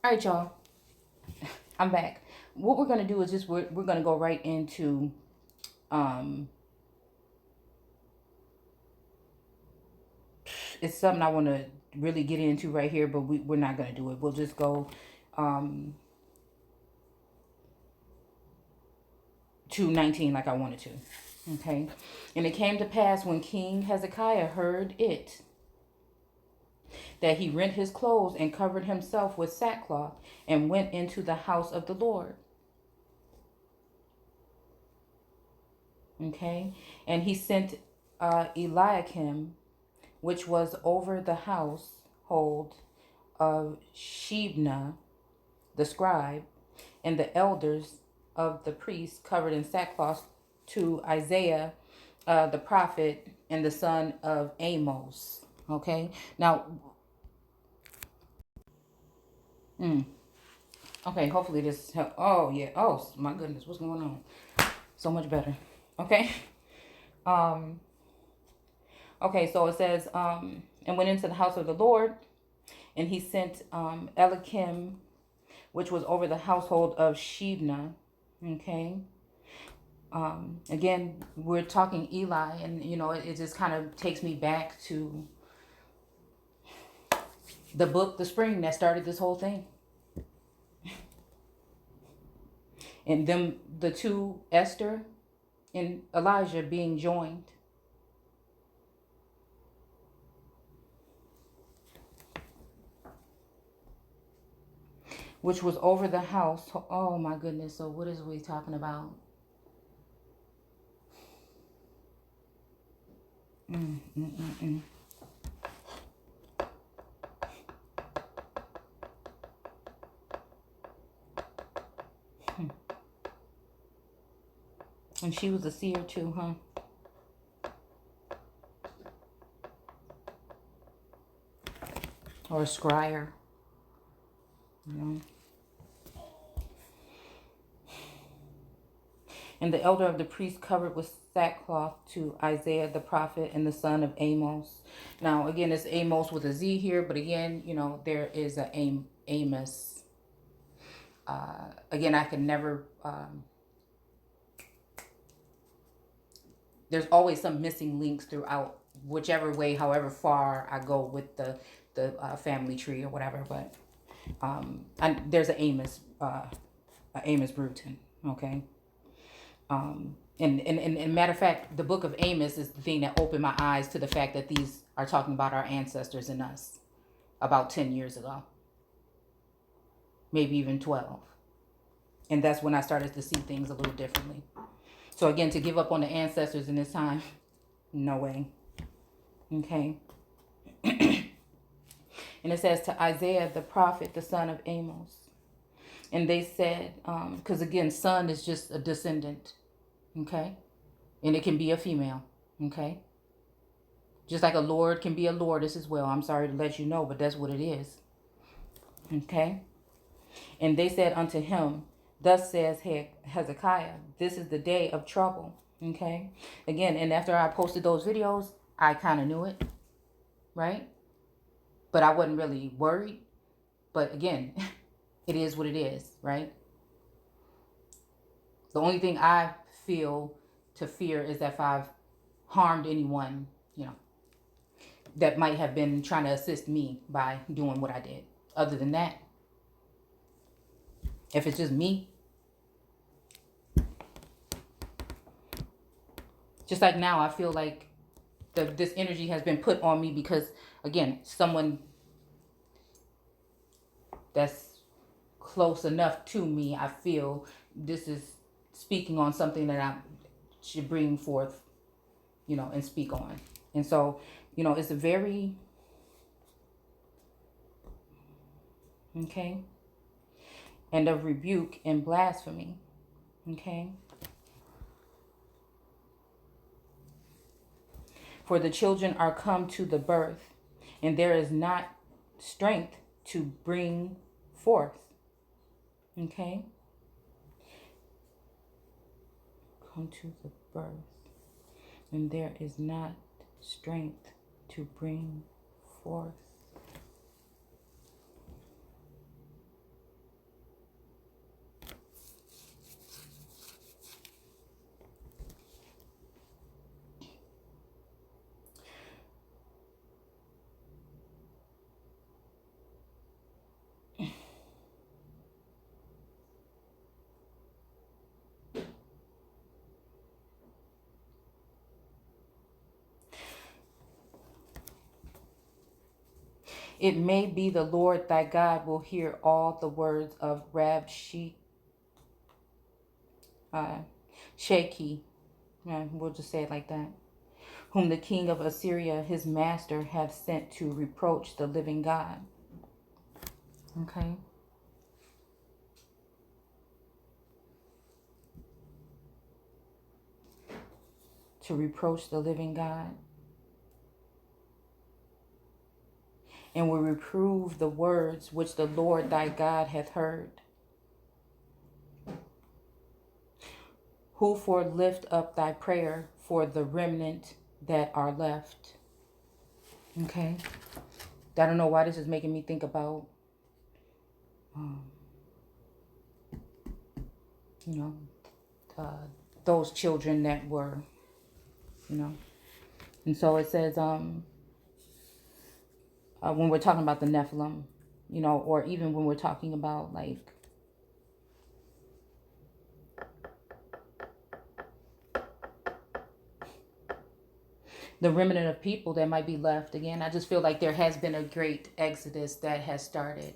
All right, y'all. I'm back. What we're gonna do is just we're gonna go right into um. It's something I want to really get into right here, but we're not gonna do it. We'll just go um to 19 like I wanted to. Okay. And it came to pass when King Hezekiah heard it, that he rent his clothes and covered himself with sackcloth and went into the house of the Lord. Okay. And he sent Eliakim, which was over the household of Shebna the scribe, and the elders of the priests covered in sackcloth, to Isaiah the prophet and the son of Amos. Okay. Now, okay, hopefully this help. Oh yeah. Oh my goodness, what's going on? So much better. Okay. Um. Okay, so it says, and went into the house of the Lord, and he sent Elikim, which was over the household of Shebna. Okay. Again, we're talking Eli, and it just kind of takes me back to the book, The Spring, that started this whole thing. And them, the two, Esther and Elijah, being joined. Which was over the house. Oh my goodness. So what is we talking about? Mm, mm, mm, mm. And she was a seer too, huh? Or a scryer. You know? And the elder of the priest covered with sackcloth, to Isaiah the prophet and the son of Amos. Now, again, it's Amos with a Z here, but again, there is a Amos. Again, I can never. There's always some missing links throughout, whichever way, however far I go with the family tree or whatever. But there's an Amos, Amos Bruton. Okay. And matter of fact, the book of Amos is the thing that opened my eyes to the fact that these are talking about our ancestors and us about 10 years ago, maybe even 12. And that's when I started to see things a little differently. So again, to give up on the ancestors in this time, no way. Okay. And it says, to Isaiah the prophet, the son of Amos. And they said, because again, son is just a descendant. Okay. And it can be a female. Okay. Just like a lord can be a lordess as well. I'm sorry to let you know, but that's what it is. Okay. And they said unto him, thus says Hezekiah, this is the day of trouble. Okay. Again, and after I posted those videos, I kind of knew it. Right. But I wasn't really worried. But again, it is what it is. Right. The only thing I feel to fear is that if I've harmed anyone, that might have been trying to assist me by doing what I did. Other than that, if it's just me, just like now, I feel like this energy has been put on me because, again, someone that's close enough to me, I feel this is speaking on something that I should bring forth, and speak on. And so, it's a very, okay, and of rebuke and blasphemy, okay. For the children are come to the birth, and there is not strength to bring forth. Okay? Come to the birth, and there is not strength to bring forth. It may be the Lord thy God will hear all the words of Shaki. We'll just say it like that. Whom the king of Assyria, his master, hath sent to reproach the living God. Okay. To reproach the living God. And will reprove the words which the Lord thy God hath heard. Who for lift up thy prayer for the remnant that are left. Okay. I don't know why this is making me think about, you know, those children that were, you know. And so it says, when we're talking about the Nephilim, you know, or even when we're talking about like, the remnant of people that might be left. Again, I just feel like there has been a great exodus that has started.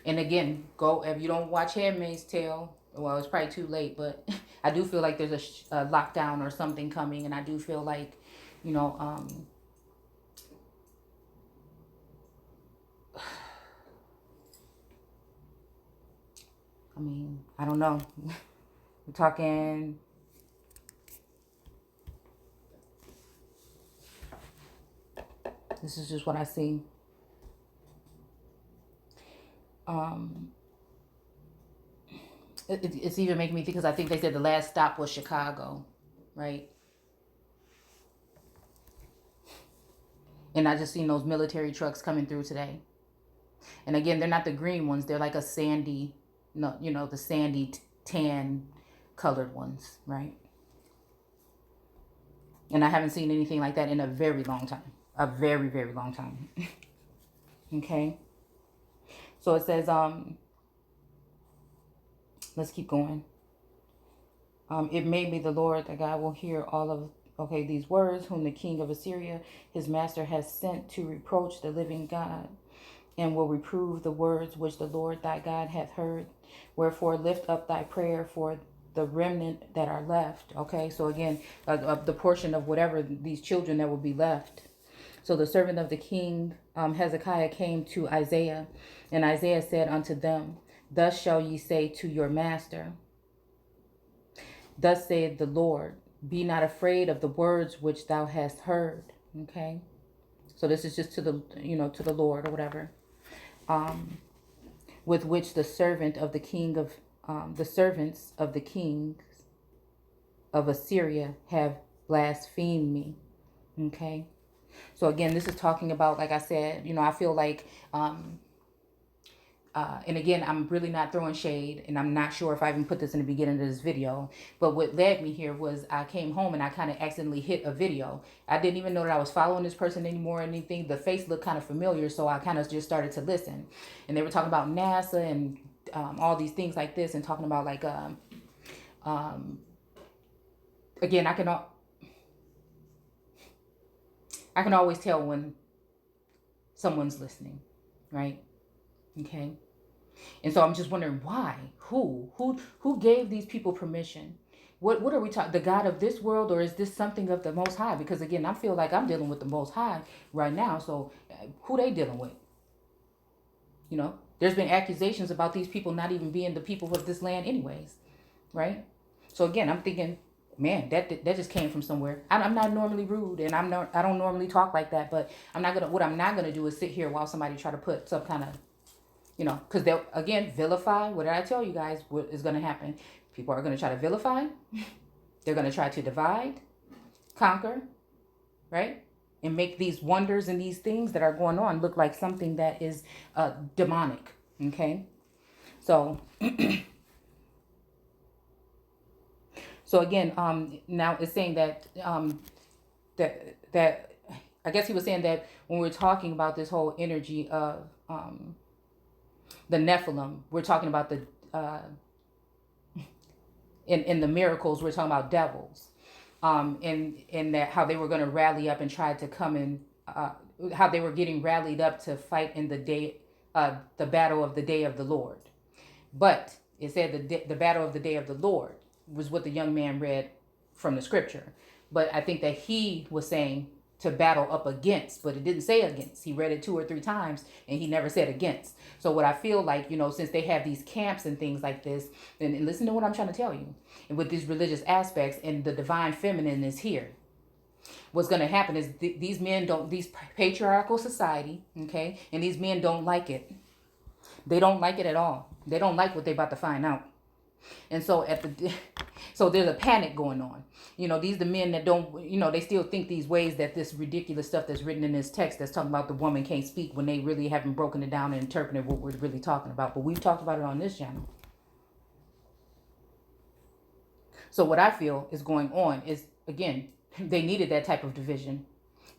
And again, go, if you don't watch Handmaid's Tale, well, it's probably too late, but I do feel like there's a lockdown or something coming. And I do feel like, you know, I mean, I don't know. We're talking, this is just what I see. It's even making me think, because I think they said the last stop was Chicago, right? And I just seen those military trucks coming through today. And again, they're not the green ones. They're like a sandy, no, you know, the sandy tan colored ones, right? And I haven't seen anything like that in a very long time. A very, very long time. Okay. So it says, let's keep going. It may be the Lord that God will hear all of, okay, these words, whom the king of Assyria, his master, has sent to reproach the living God, and will reprove the words which the Lord thy God hath heard. Wherefore lift up thy prayer for the remnant that are left. Okay, so again, the portion of whatever these children that will be left. So the servant of the king Hezekiah came to Isaiah, and Isaiah said unto them, Thus shall ye say to your master, Thus saith the Lord, be not afraid of the words which thou hast heard. Okay, so this is just to the, you know, to the Lord or whatever. With which the servant of the king of the servants of the kings of Assyria have blasphemed me. Okay, so again, this is talking about, like I said, you know, I feel like, and again, I'm really not throwing shade, and I'm not sure if I even put this in the beginning of this video, but what led me here was I came home and I kind of accidentally hit a video. I didn't even know that I was following this person anymore or anything. The face looked kind of familiar, so I kind of just started to listen. And they were talking about NASA and all these things like this, and talking about like, again, I can always tell when someone's listening, right? Okay. And so I'm just wondering why, who gave these people permission? What are we talking, the God of this world, or is this something of the Most High? Because again, I feel like I'm dealing with the Most High right now. So who they dealing with? You know, there's been accusations about these people not even being the people of this land anyways, right? So again, I'm thinking, man, that just came from somewhere. I'm not normally rude, and I don't normally talk like that, but what I'm not gonna do is sit here while somebody try to put some kind of, you know, because they'll, again, vilify. What did I tell you guys? What is going to happen? People are going to try to vilify. They're going to try to divide, conquer, right? And make these wonders and these things that are going on look like something that is demonic, okay? So, so again, now it's saying that, that I guess he was saying that when we're talking about this whole energy of, the Nephilim, we're talking about the in the miracles, we're talking about devils, in that how they were going to rally up and try to come in how they were getting rallied up to fight in the battle of the day of the Lord. But it said the battle of the day of the Lord was what the young man read from the scripture. But I think that he was saying to battle up against, but it didn't say against. He read it 2 or 3 times and he never said against. So what I feel like, since they have these camps and things like this, and listen to what I'm trying to tell you, and with these religious aspects and the divine feminine is here. What's going to happen is these men don't, these patriarchal society, okay, and these men don't like it. They don't like it at all. They don't like what they're about to find out. And so so there's a panic going on. These the men that don't, they still think these ways that this ridiculous stuff that's written in this text that's talking about the woman can't speak, when they really haven't broken it down and interpreted what we're really talking about. But we've talked about it on this channel. So what I feel is going on is, again, they needed that type of division.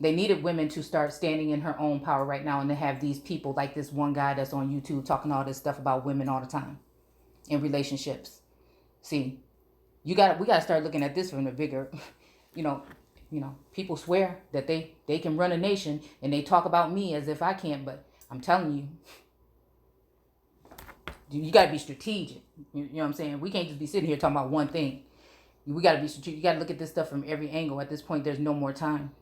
They needed women to start standing in her own power right now, and to have these people like this one guy that's on YouTube talking all this stuff about women all the time in relationships. See, we got to start looking at this from a bigger, people swear that they can run a nation, and they talk about me as if I can't, but I'm telling you got to be strategic. You know what I'm saying? We can't just be sitting here talking about one thing. We got to be strategic. You got to look at this stuff from every angle. At this point, there's no more time.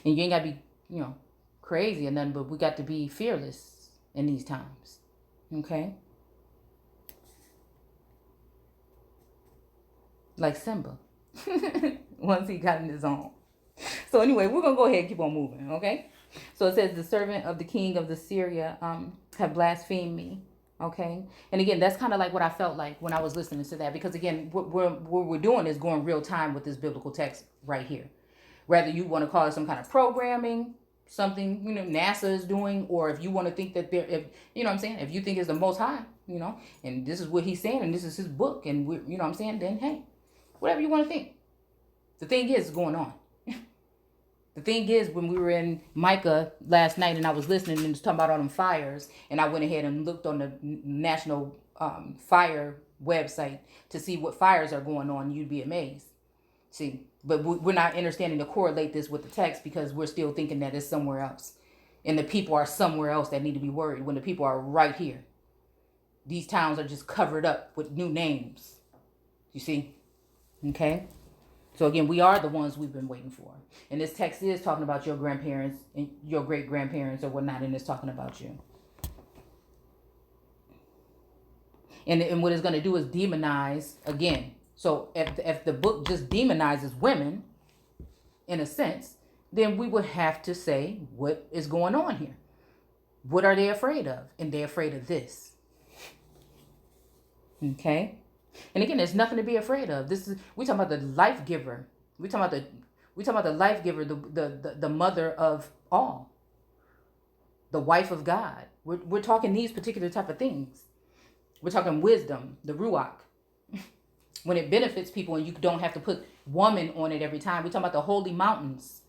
And you ain't got to be, crazy or nothing, but we got to be fearless in these times. Okay? Like Simba. Once he got in his own. So anyway, we're going to go ahead and keep on moving, okay? So it says, the servant of the king of the Syria have blasphemed me. Okay. And again, that's kind of like what I felt like when I was listening to that, because again, what we're doing is going real time with this biblical text right here. Whether you want to call it some kind of programming, something, NASA is doing, or if you want to think that if you think it's the Most High, and this is what he's saying, and this is his book, and then hey, whatever you want to think. The thing is, it's going on. The thing is, when we were in Micah last night and I was listening and it was talking about all them fires, and I went ahead and looked on the National Fire website to see what fires are going on, you'd be amazed. See, but we're not understanding to correlate this with the text, because we're still thinking that it's somewhere else. And the people are somewhere else that need to be worried, when the people are right here. These towns are just covered up with new names. You see? Okay? So again, we are the ones we've been waiting for. And this text is talking about your grandparents and your great-grandparents or whatnot, and it's talking about you. And what it's going to do is demonize again. So if the book just demonizes women, in a sense, then we would have to say, what is going on here? What are they afraid of? And they're afraid of this. Okay? And again, there's nothing to be afraid of. We talking about the life giver. We talking about the life giver, the mother of all, the wife of God. We're talking these particular type of things. We're talking wisdom, the ruach. When it benefits people and you don't have to put woman on it every time. We're talking about the holy mountains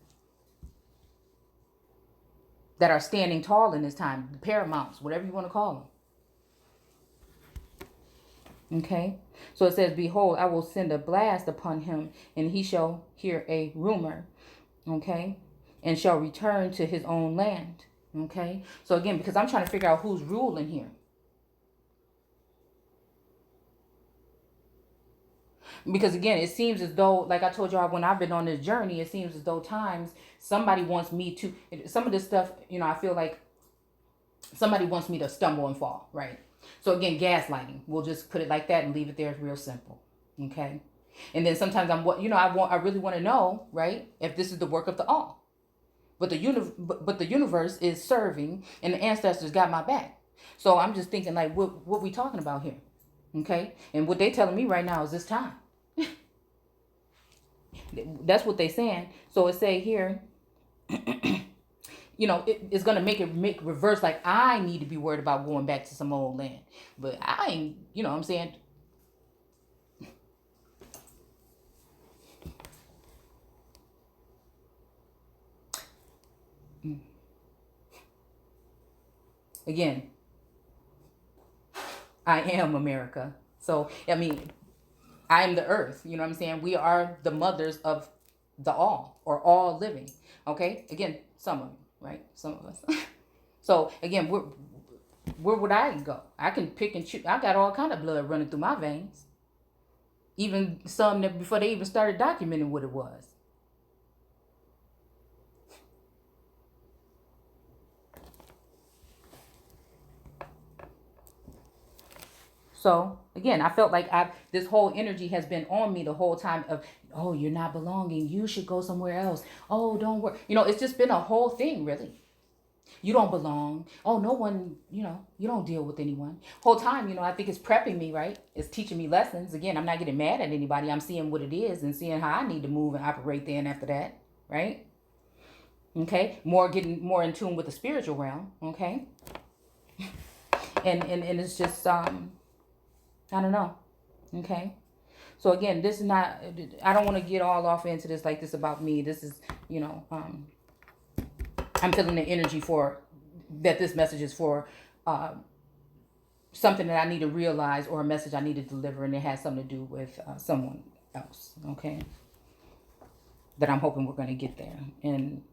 that are standing tall in this time, the paramounts, whatever you want to call them. Okay, so it says, behold, I will send a blast upon him, and he shall hear a rumor, okay, and shall return to his own land. Okay, so again, because I'm trying to figure out who's ruling here. Because again, it seems as though, like I told y'all, when I've been on this journey, it seems as though times somebody wants me to, some of this stuff, I feel like somebody wants me to stumble and fall, right? So again, gaslighting. We'll just put it like that and leave it there. It's real simple. Okay. And then sometimes I really want to know, right, if this is the work of the all. But the universe is serving, and the ancestors got my back. So I'm just thinking, like, what we talking about here? Okay. And what they telling me right now is this time. That's what they saying. So it say here, it's going to make reverse. Like, I need to be worried about going back to some old land. But I ain't, what I'm saying. Again, I am America. So, I mean, I am the earth. You know what I'm saying? We are the mothers of the all, or all living. Okay? Again, some of you, right? Some of us. So again, where would I go? I can pick and choose. I got all kind of blood running through my veins. Even some that before they even started documenting what it was. So again, I felt like this whole energy has been on me the whole time of, oh, you're not belonging. You should go somewhere else. Oh, don't worry. It's just been a whole thing, really. You don't belong. Oh, no one, you don't deal with anyone. Whole time, I think it's prepping me, right? It's teaching me lessons. Again, I'm not getting mad at anybody. I'm seeing what it is and seeing how I need to move and operate then after that, right? Okay? Getting more in tune with the spiritual realm, okay? And it's just I don't know. Okay. So again, this is not, I don't want to get all off into this like this about me. This is, I'm feeling the energy for that. This message is for something that I need to realize, or a message I need to deliver, and it has something to do with someone else. Okay. That I'm hoping we're going to get there. And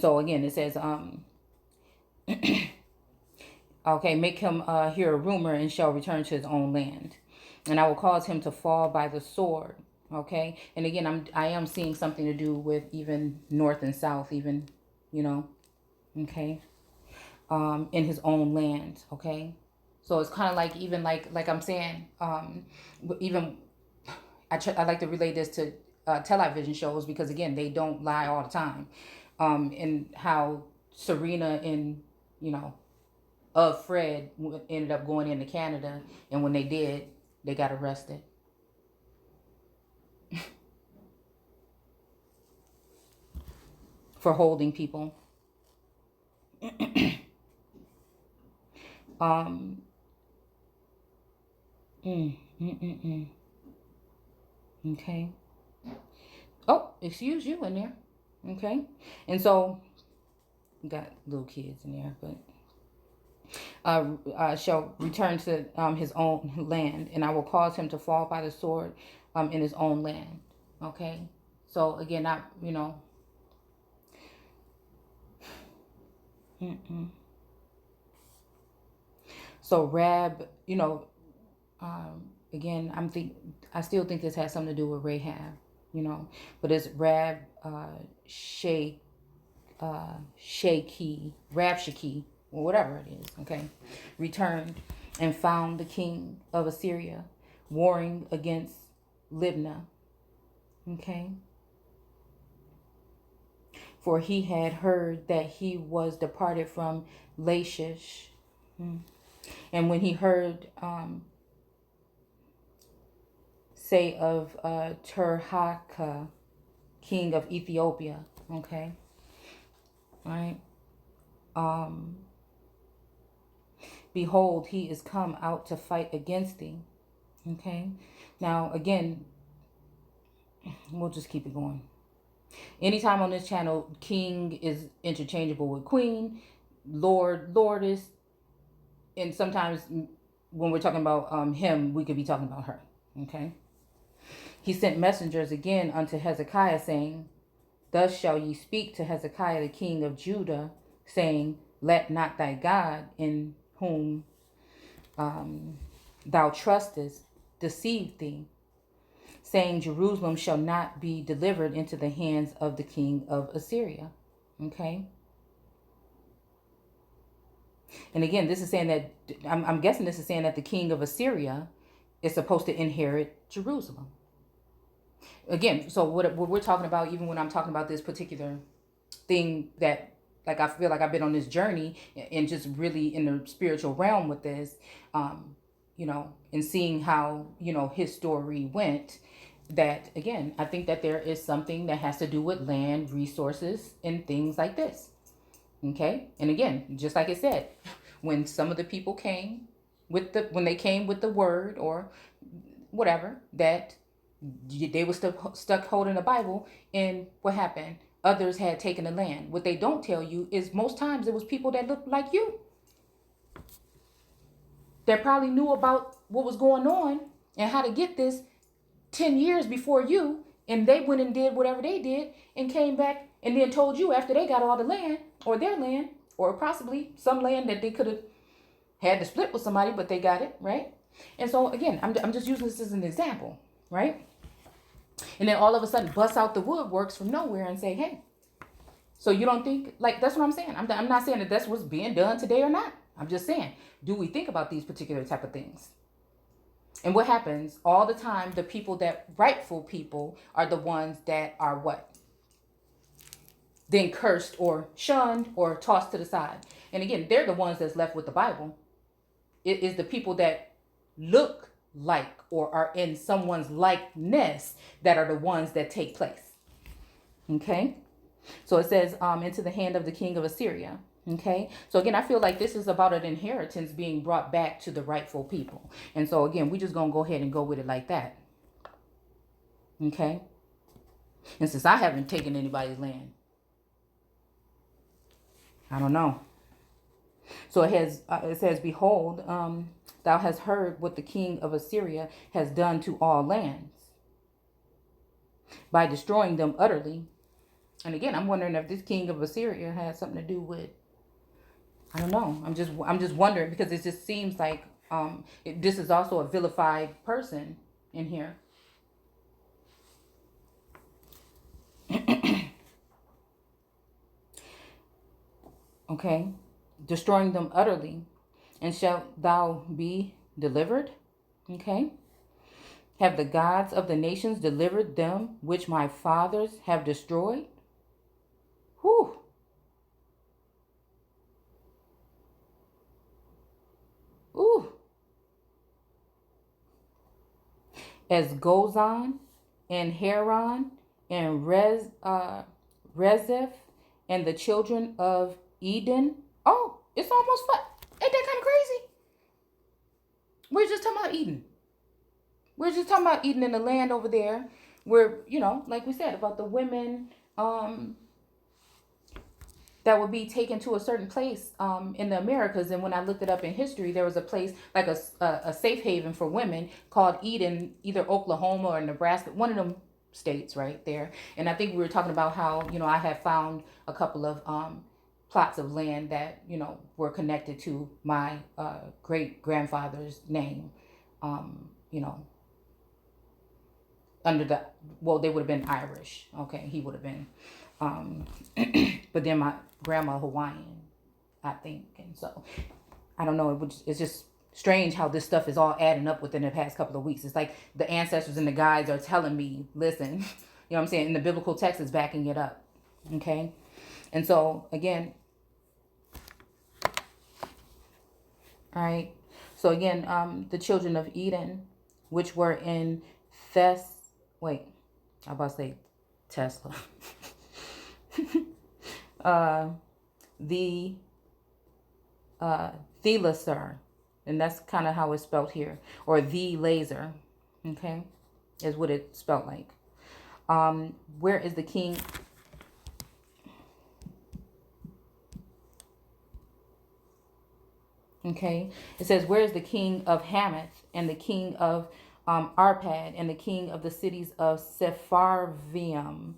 so again, it says, okay, make him hear a rumor and shall return to his own land. And I will cause him to fall by the sword. Okay. And again, I am seeing something to do with even north and south, even, okay. In his own land. Okay. So it's kind of like, even like I'm saying, even I like to relate this to television shows, because again, they don't lie all the time. And how Serena and, of Fred ended up going into Canada, and when they did, they got arrested. For holding people. um mm, mm, mm, mm. Okay. Oh, excuse you in there. Okay. And so got little kids in there, but shall return to his own land, and I will cause him to fall by the sword in his own land. Okay. So again, mm-mm. So Rab, again, I still think this has something to do with Rahab, but it's Rab, Shake, Shaky, Rabshakeh, or whatever it is, okay, returned and found the king of Assyria warring against Libnah, okay, for he had heard that he was departed from Lachish. And when he heard say of Tirhakah, king of Ethiopia, okay, right, behold, he is come out to fight against thee. Okay. Now, again, we'll just keep it going. Anytime on this channel, king is interchangeable with queen, lord, lordess, and sometimes when we're talking about him, we could be talking about her. Okay. He sent messengers again unto Hezekiah, saying, thus shall ye speak to Hezekiah the king of Judah, saying, let not thy God, in whom thou trustest, deceive thee, saying, Jerusalem shall not be delivered into the hands of the king of Assyria. Okay. And again, this is saying that, I'm guessing this is saying that the king of Assyria is supposed to inherit Jerusalem. Again, so what we're talking about, even when I'm talking about this particular thing, that like I feel like I've been on this journey and just really in the spiritual realm with this, and seeing how, his story went, that again, I think that there is something that has to do with land, resources, and things like this. Okay. And again, just like it said, when some of the people came when they came with the word or whatever, that they were still stuck holding the Bible, and what happened? Others had taken the land. What they don't tell you is most times it was people that looked like you, that probably knew about what was going on and how to get this, 10 years before you, and they went and did whatever they did and came back and then told you after they got all the land, or their land, or possibly some land that they could have had to split with somebody, but they got it, right? And so again, I'm just using this as an example, right? And then all of a sudden bust out the woodworks from nowhere and say, hey, so you don't think, like, that's what I'm saying. I'm not saying that that's what's being done today or not. I'm just saying, do we think about these particular type of things? And what happens all the time, the people that, rightful people, are the ones that are what? Then cursed or shunned or tossed to the side. And again, they're the ones that's left with the Bible. It is the people that look like or are in someone's likeness that are the ones that take place. Okay? So it says, into the hand of the king of Assyria. Okay. So again, I feel like this is about an inheritance being brought back to the rightful people. And so again, we just going to go ahead and go with it like that. Okay. And since I haven't taken anybody's land, I don't know. So it says, behold, thou hast heard what the king of Assyria has done to all lands by destroying them utterly. And again, I'm wondering if this king of Assyria has something to do with, I don't know. I'm just wondering, because it just seems like this is also a vilified person in here. Okay. Destroying them utterly. And shalt thou be delivered? Okay. Have the gods of the nations delivered them which my fathers have destroyed? Whew. Ooh. As Gozan and Haran and Rezeph and the children of Eden. Oh, it's almost fun. Ain't that kind of crazy? We're just talking about Eden. We're just talking about Eden in the land over there where, like we said, about the women that would be taken to a certain place in the Americas. And when I looked it up in history, there was a place like a safe haven for women called Eden, either Oklahoma or Nebraska, one of them states right there. And I think we were talking about how, I had found a couple of plots of land that, were connected to my great grandfather's name, under the, well, they would have been Irish. Okay, he would have been. But then my grandma Hawaiian, I think. And so, I don't know. It's just strange how this stuff is all adding up within the past couple of weeks. It's like the ancestors and the guides are telling me, listen, you know what I'm saying? And the biblical text is backing it up. Okay. And so, again, all right. So again, the children of Eden, which were in I'm about to say Tesla. The laser, and that's kind of how it's spelled here, or the laser, okay, is what it's spelled like. Where is the king? Okay, it says, where is the king of Hamath and the king of Arpad and the king of the cities of Sepharvaim,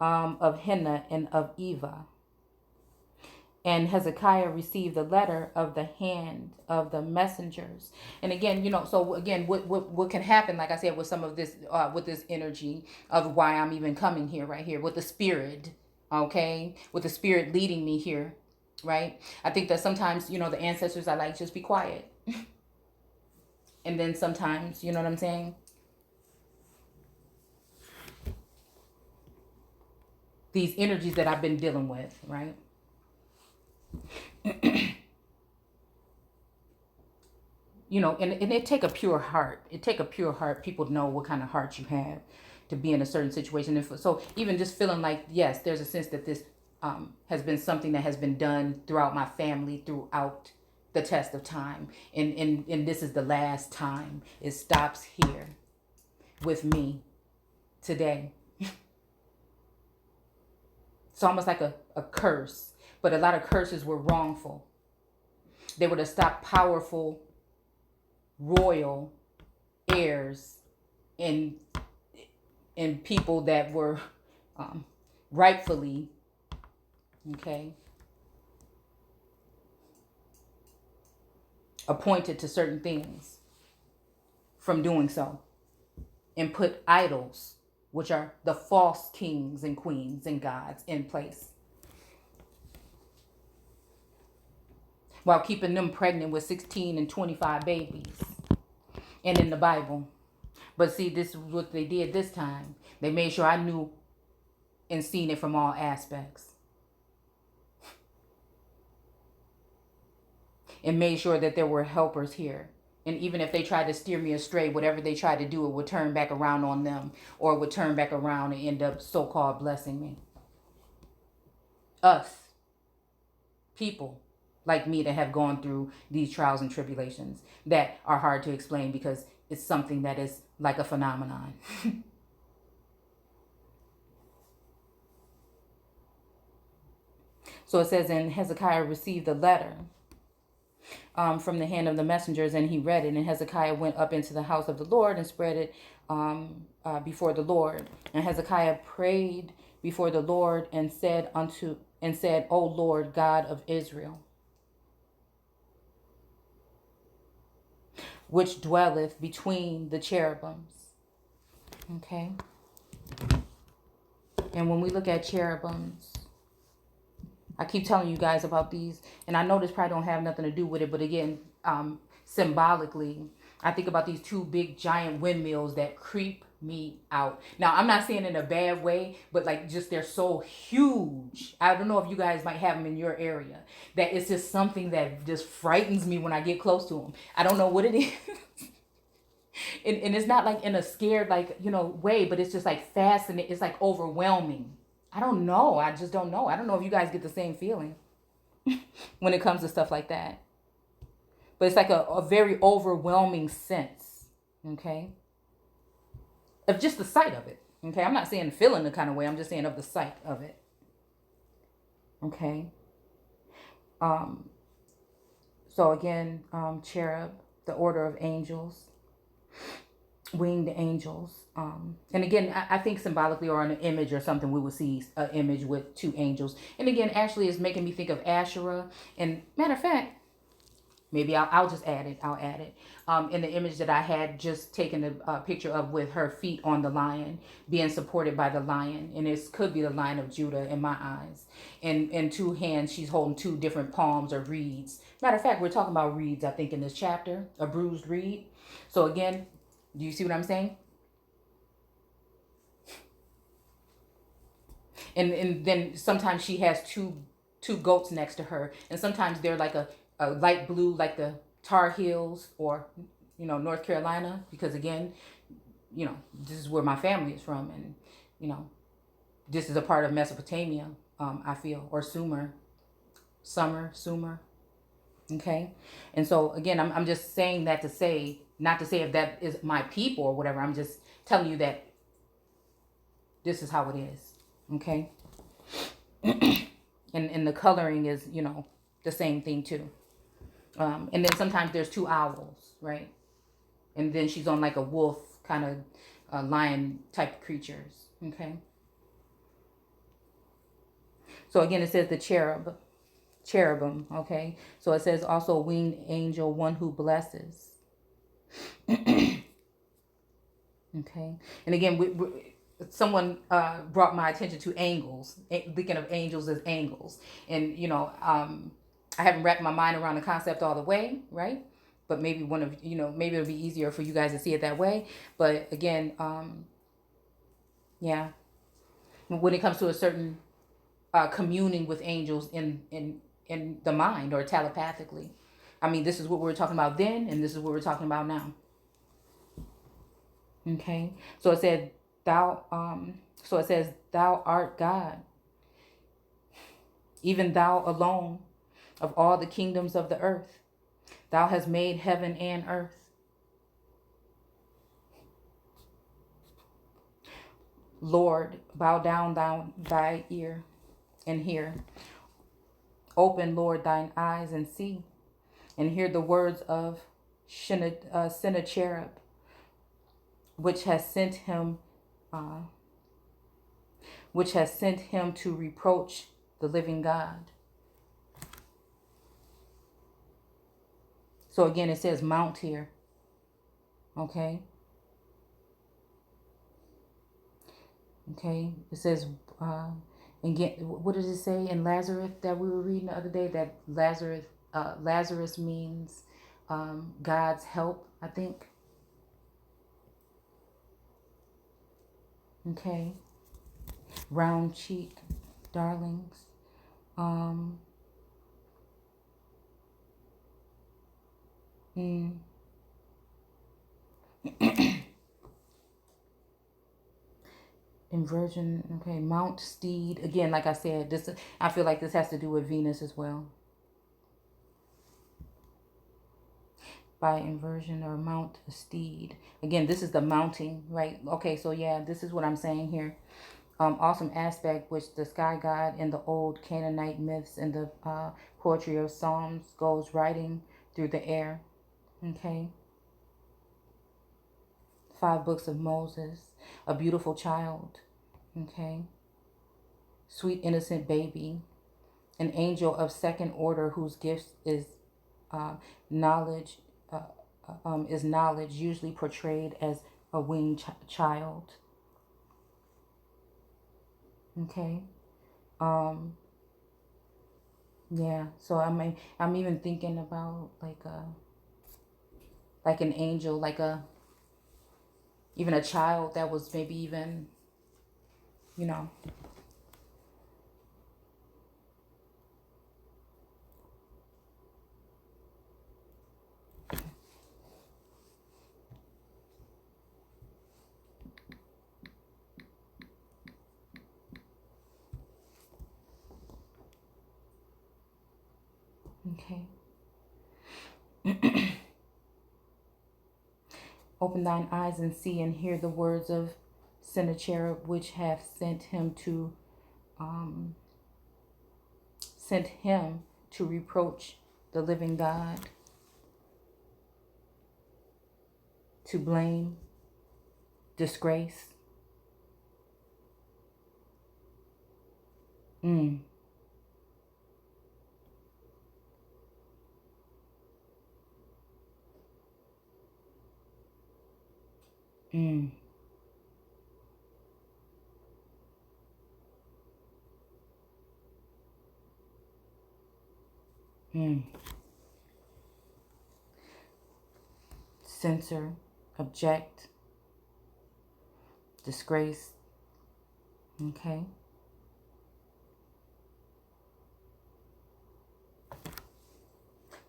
of Henna and of Eva? And Hezekiah received the letter of the hand of the messengers. And again, so again, what can happen, like I said, with some of this, with this energy of why I'm even coming here, right here, with the spirit, okay, with the spirit leading me here, right? I think that sometimes, the ancestors are like, just be quiet. And then sometimes, you know what I'm saying? These energies that I've been dealing with, right? And it take a pure heart. It take a pure heart. People know what kind of heart you have to be in a certain situation. So even just feeling like, yes, there's a sense that this has been something that has been done throughout my family, throughout the test of time. And this is the last time. It stops here with me today. It's almost like a curse. But a lot of curses were wrongful. They were to stop powerful, royal heirs and and people that were rightfully, okay, appointed to certain things from doing so, and put idols, which are the false kings and queens and gods, in place, while keeping them pregnant with 16 and 25 babies. And in the Bible. But see, this is what they did this time. They made sure I knew and seen it from all aspects. And made sure that there were helpers here. And even if they tried to steer me astray, whatever they tried to do, it would turn back around on them, or it would turn back around and end up so-called blessing me. Us, people like me that have gone through these trials and tribulations that are hard to explain because it's something that is like a phenomenon. So it says, and Hezekiah received the letter from the hand of the messengers, and he read it. And Hezekiah went up into the house of the Lord and spread it before the Lord. And Hezekiah prayed before the Lord and said, O Lord God of Israel, which dwelleth between the cherubims. Okay. And when we look at cherubims, I keep telling you guys about these, and I know this probably don't have nothing to do with it, but again, symbolically, I think about these two big giant windmills that creep me out. Now, I'm not saying in a bad way, but like just they're so huge. I don't know if you guys might have them in your area. That it's just something that just frightens me when I get close to them. I don't know what it is. And it's not like in a scared, like, way, but it's just like fascinating. It's like overwhelming. I don't know. I just don't know. I don't know if you guys get the same feeling when it comes to stuff like that. But it's like a very overwhelming sense, okay, of just the sight of it, okay? I'm not saying feeling the kind of way. I'm just saying of the sight of it, okay? So again, cherub, the order of angels, winged angels. And again, I think symbolically or on an image or something, we will see an image with two angels. And again, actually is making me think of Asherah. And matter of fact, maybe I'll just add it. I'll add it. In the image that I had just taken a picture of with her feet on the lion, being supported by the lion. And this could be the Lion of Judah in my eyes. And in two hands, she's holding two different palms or reeds. Matter of fact, we're talking about reeds, I think, in this chapter, a bruised reed. So again, do you see what I'm saying? And then sometimes she has two goats next to her, and sometimes they're like a light blue, like the Tar Heels or North Carolina, because again, this is where my family is from, and this is a part of Mesopotamia, I feel, or Sumer. Okay. And so again, I'm just saying that to say, not to say if that is my people or whatever. I'm just telling you that this is how it is. Okay. and the coloring is, the same thing too. And then sometimes there's two owls, right? And then she's on like a wolf kind of lion type creatures. Okay. So again, it says the cherubim. Okay. So it says also winged angel, one who blesses. Okay. And again, someone brought my attention to angles, thinking of angels as angles. And, I haven't wrapped my mind around the concept all the way, right? But maybe maybe it'll be easier for you guys to see it that way. But again, yeah, when it comes to a certain communing with angels in the mind or telepathically, I mean, this is what we were talking about then, and this is what we're talking about now. Okay, so it said thou art God, even thou alone of all the kingdoms of the earth. Thou hast made heaven and earth. Lord, bow down thy ear and hear. Open, Lord, thine eyes and see, and hear the words of Sennacherib, which has sent him which has sent him to reproach the living God. So again, it says mount here. Okay. Okay. It says, and get, what does it say in Lazarus that we were reading the other day? That Lazarus means God's help, I think. Okay. Round cheek, darlings. Mm. Inversion, okay, mount steed. Again, like I said, this, I feel like this has to do with Venus as well. By inversion, or mount a steed. Again, this is the mounting, right? Okay, so yeah, this is what I'm saying here. Awesome aspect which the sky god in the old Canaanite myths and the poetry of Psalms goes riding through the air. Okay. 5 books of Moses, a beautiful child. Okay. Sweet innocent baby, an angel of second order whose gift is knowledge, usually portrayed as a winged child. Okay. Yeah. So I'm even thinking about like an angel, even a child that was maybe even, you know. Okay. Open thine eyes and see and hear the words of Sennacherib, which have sent him to reproach the living God, to blame, disgrace. Mm. Mm. Mm. Censor, object, disgrace. Okay.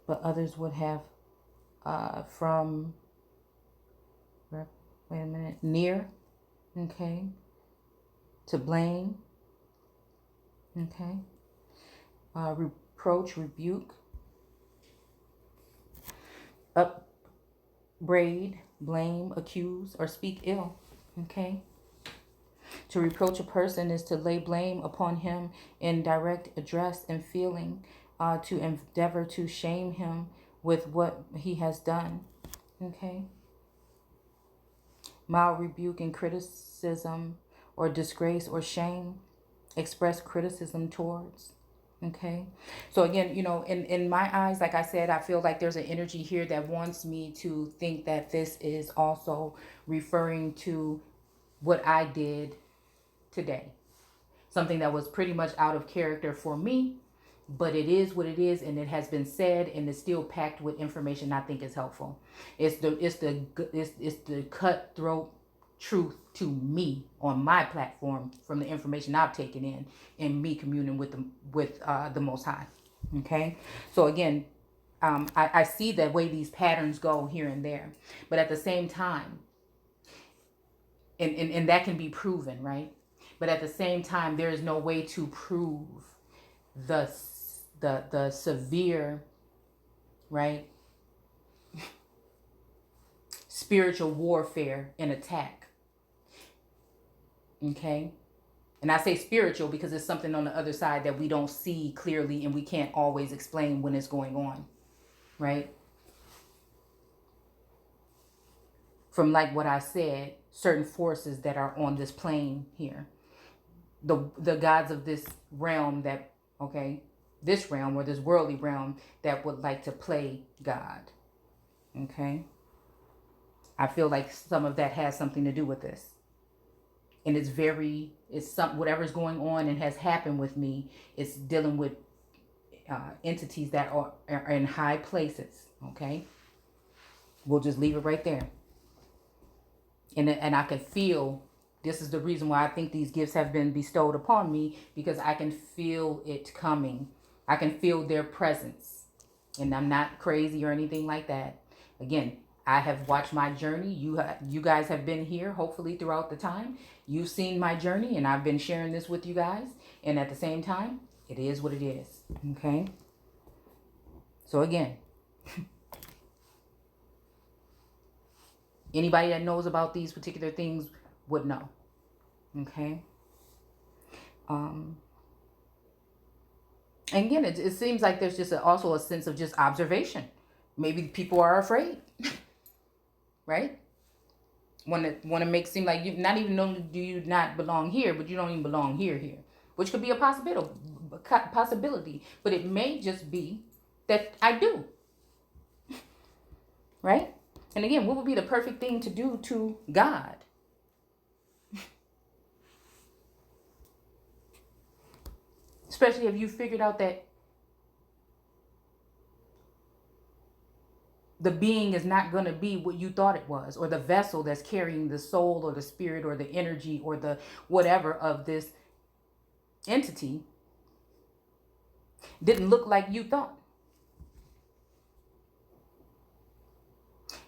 But others would have from, wait a minute, near, okay, to blame, okay, reproach, rebuke, upbraid, blame, accuse, or speak ill, okay. To reproach a person is to lay blame upon him in direct address and feeling, to endeavor to shame him with what he has done, okay. Mild rebuke and criticism or disgrace or shame, express criticism towards. Okay. So again, in my eyes, like I said, I feel like there's an energy here that wants me to think that this is also referring to what I did today. Something that was pretty much out of character for me, but it is what it is, and it has been said, and it's still packed with information I think is helpful. It's the cutthroat truth to me on my platform from the information I've taken in, and me communing with the Most High. Okay, so again, I see the way these patterns go here and there, but at the same time, and that can be proven, right? But at the same time, there is no way to prove the severe, right, spiritual warfare and attack. Okay. And I say spiritual because it's something on the other side that we don't see clearly and we can't always explain when it's going on, right? From like what I said, certain forces that are on this plane here. The gods of this realm that, okay, this realm or this worldly realm that would like to play God. Okay. I feel like some of that has something to do with this. And whatever's going on and has happened with me, it's dealing with entities that are in high places. Okay. We'll just leave it right there. And I can feel, this is the reason why I think these gifts have been bestowed upon me, because I can feel it coming. I can feel their presence. And I'm not crazy or anything like that. Again, I have watched my journey. You guys have been here, hopefully, throughout the time. You've seen my journey, and I've been sharing this with you guys. And at the same time, it is what it is. Okay? So again, anybody that knows about these particular things would know. Okay? And again, it seems like there's just also a sense of just observation. Maybe people are afraid. Right? Want to make it seem like you not even only do you not belong here, but you don't even belong here, which could be a possibility. But it may just be that I do. Right? And again, what would be the perfect thing to do to God? Especially if you figured out that the being is not going to be what you thought it was, or the vessel that's carrying the soul or the spirit or the energy or the whatever of this entity didn't look like you thought.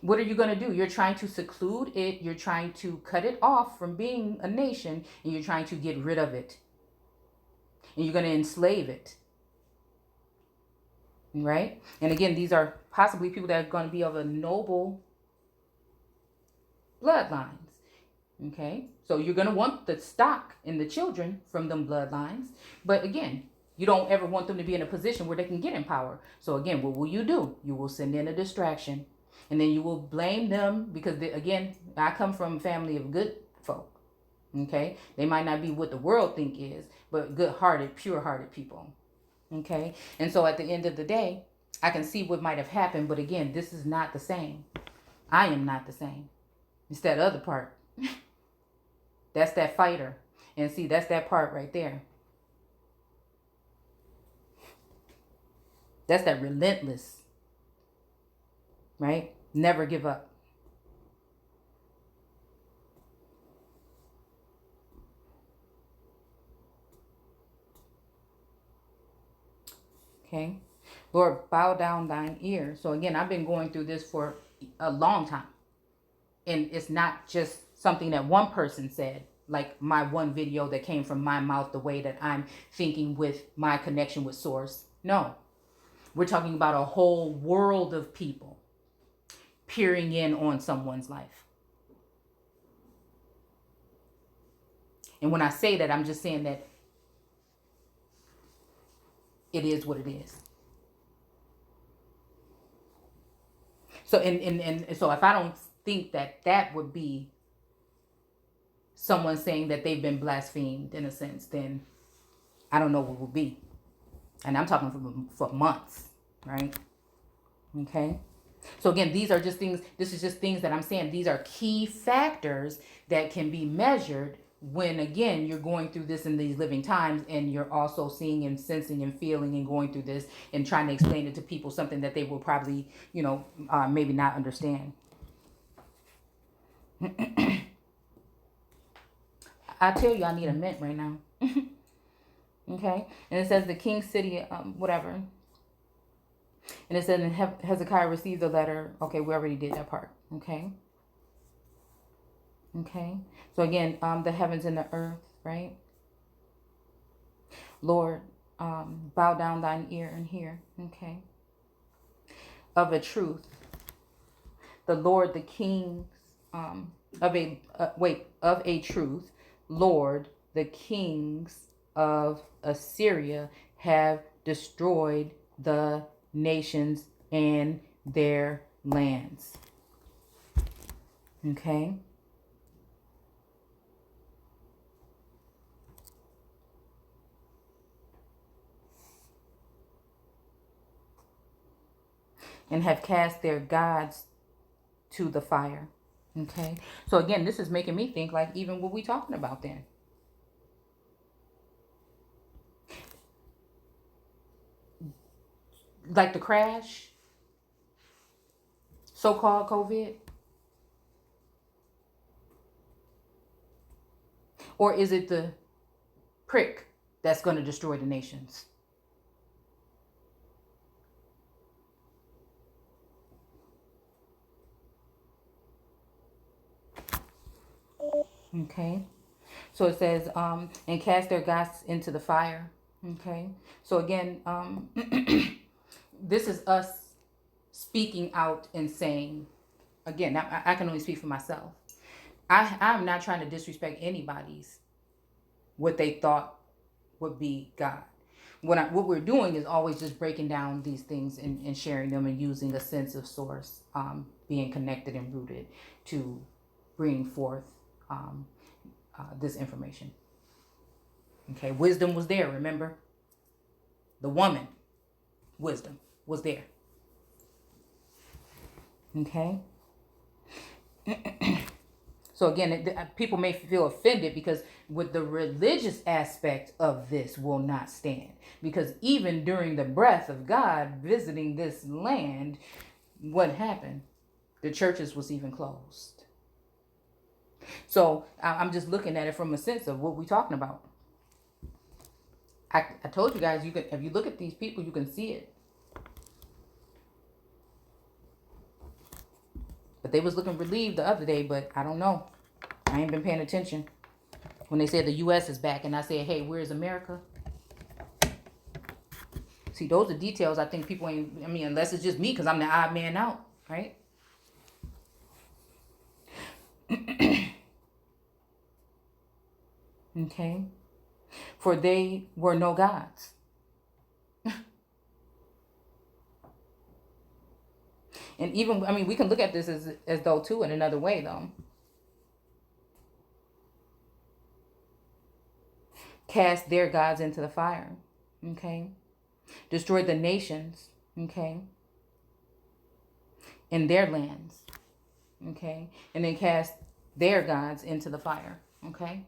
What are you going to do? You're trying to seclude it. You're trying to cut it off from being a nation, and you're trying to get rid of it. And you're going to enslave it. Right? And again, these are possibly people that are going to be of a noble bloodlines. Okay? So you're going to want the stock and the children from them bloodlines. But again, you don't ever want them to be in a position where they can get in power. So again, what will you do? You will send in a distraction. And then you will blame them because, again, I come from a family of good folk. Okay? They might not be what the world think is, but good-hearted, pure-hearted people. Okay? And so at the end of the day, I can see what might have happened. But again, this is not the same. I am not the same. It's that other part. That's that fighter. And see, that's that part right there. That's that relentless. Right? Never give up. Okay. Lord, bow down thine ear. So again, I've been going through this for a long time. And it's not just something that one person said, like my one video that came from my mouth, the way that I'm thinking with my connection with Source. No. We're talking about a whole world of people peering in on someone's life. And when I say that, I'm just saying that it is what it is. So and so if I don't think that that would be someone saying that they've been blasphemed in a sense, then I don't know what will be. And I'm talking for months, right? Okay. So again, these are just things, this is just things that I'm saying. These are key factors that can be measured when, again, you're going through this in these living times, and you're also seeing and sensing and feeling and going through this and trying to explain it to people, something that they will probably, maybe not understand. I tell you, I need a mint right now. Okay. And it says the king's city, whatever. And it said, and Hezekiah received the letter. Okay, we already did that part. Okay. Okay. So again, the heavens and the earth, right? Lord, bow down thine ear and hear. Okay. Of a truth, the Lord, the kings, of a truth, Lord, the kings of Assyria have destroyed the nations and their lands. Okay. and have cast their gods to the fire. Okay. So again, this is making me think like even what we talking about then. Like the crash, so-called COVID? Or is it the prick that's going to destroy the nations? Okay. So it says, and cast their gods into the fire. Okay. So again, this is us speaking out and saying, again, I can only speak for myself. I'm not trying to disrespect anybody's what they thought would be God. What we're doing is always just breaking down these things and sharing them and using a sense of source, being connected and rooted to bring forth this information. Okay, wisdom was there, remember? The woman, wisdom, was there. Okay? So again, people may feel offended because with the religious aspect of this will not stand. Because even during the breath of God visiting this land, what happened? The churches was even closed. So I'm just looking at it from a sense of what we're talking about. I told you guys, you can, if you look at these people, you can see it. But they was looking relieved the other day, but I don't know. I ain't been paying attention. When they said the U.S. is back, and I said, hey, where's America? See, those are details I think people ain't, I mean, unless it's just me, because I'm the odd man out, right? Okay. For they were no gods. And even, I mean, we can look at this as though, too, in another way, though. Cast their gods into the fire. Okay. Destroyed the nations. Okay. In their lands. Okay. And then cast their gods into the fire. Okay.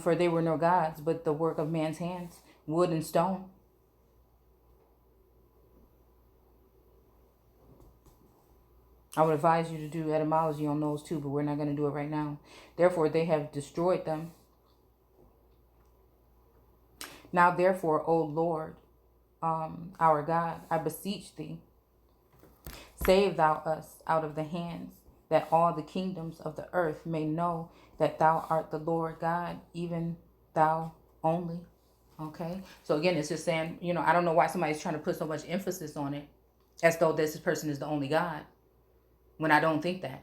For they were no gods, but the work of man's hands, wood and stone. I would advise you to do etymology on those too, but we're not going to do it right now. Therefore, they have destroyed them. Now, therefore, O Lord, our God, I beseech thee, save thou us out of the hands, that all the kingdoms of the earth may know that thou art the Lord God, even thou only. Okay. So again, it's just saying, I don't know why somebody's trying to put so much emphasis on it as though this person is the only God, when I don't think that.